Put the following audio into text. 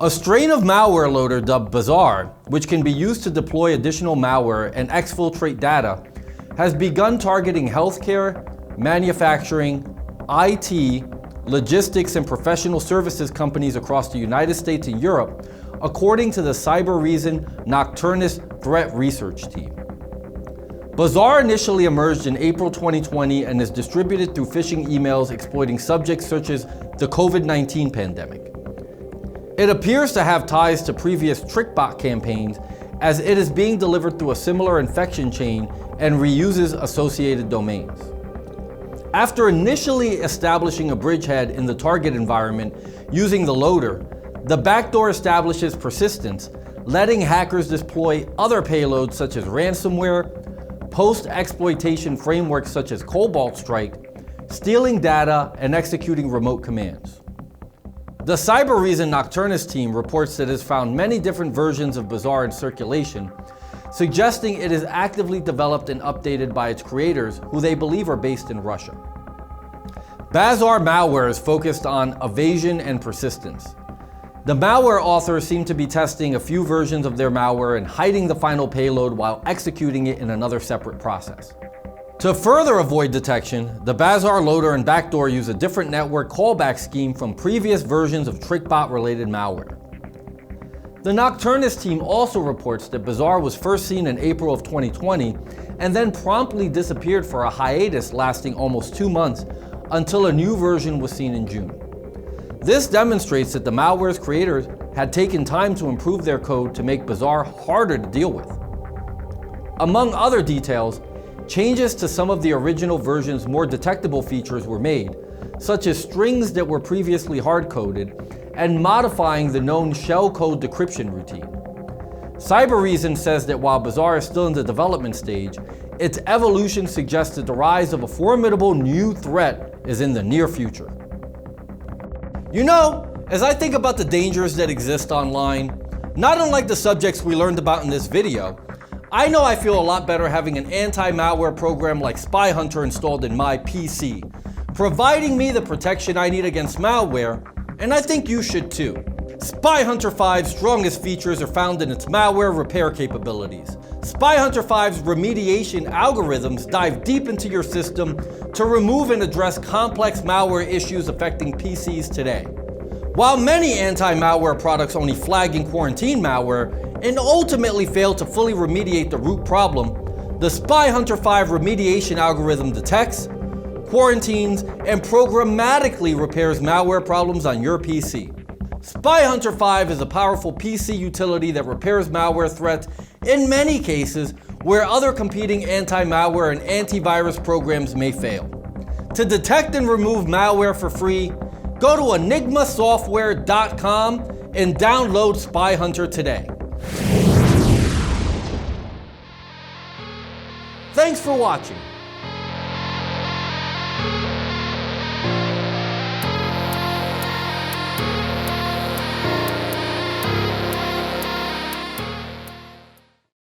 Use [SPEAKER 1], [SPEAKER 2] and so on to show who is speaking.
[SPEAKER 1] A strain of malware loader dubbed Bazar, which can be used to deploy additional malware and exfiltrate data, has begun targeting healthcare, manufacturing, IT, logistics, and professional services companies across the United States and Europe, according to the Cyber Reason Nocturnus Threat Research Team. Bazar initially emerged in April 2020 and is distributed through phishing emails exploiting subjects such as the COVID-19 pandemic. It appears to have ties to previous Trickbot campaigns, as it is being delivered through a similar infection chain and reuses associated domains. After initially establishing a bridgehead in the target environment using the loader, the backdoor establishes persistence, letting hackers deploy other payloads such as ransomware, post-exploitation frameworks such as Cobalt Strike, stealing data, and executing remote commands. The Cyber Reason Nocturnus team reports that it has found many different versions of Bazar in circulation, suggesting it is actively developed and updated by its creators, who they believe are based in Russia. Bazar Malware is focused on evasion and persistence. The malware authors seem to be testing a few versions of their malware and hiding the final payload while executing it in another separate process. To further avoid detection, the Bazar loader and backdoor use a different network callback scheme from previous versions of Trickbot-related malware. The Nocturnus team also reports that Bazar was first seen in April of 2020 and then promptly disappeared for a hiatus lasting almost 2 months until a new version was seen in June. This demonstrates that the malware's creators had taken time to improve their code to make Bazar harder to deal with. Among other details, changes to some of the original version's more detectable features were made, such as strings that were previously hard-coded and modifying the known shellcode decryption routine. Cyber Reason says that while Bazar is still in the development stage, its evolution suggests that the rise of a formidable new threat is in the near future. You know, as I think about the dangers that exist online, not unlike the subjects we learned about in this video, I know I feel a lot better having an anti-malware program like SpyHunter installed in my PC, providing me the protection I need against malware, and I think you should too. SpyHunter 5's strongest features are found in its malware repair capabilities. SpyHunter 5's remediation algorithms dive deep into your system to remove and address complex malware issues affecting PCs today. While many anti-malware products only flag and quarantine malware and ultimately fail to fully remediate the root problem, the SpyHunter 5 remediation algorithm detects, quarantines, and programmatically repairs malware problems on your PC. SpyHunter 5 is a powerful PC utility that repairs malware threats in many cases where other competing anti-malware and antivirus programs may fail. To detect and remove malware for free, go to enigmasoftware.com and download SpyHunter today. Thanks for watching.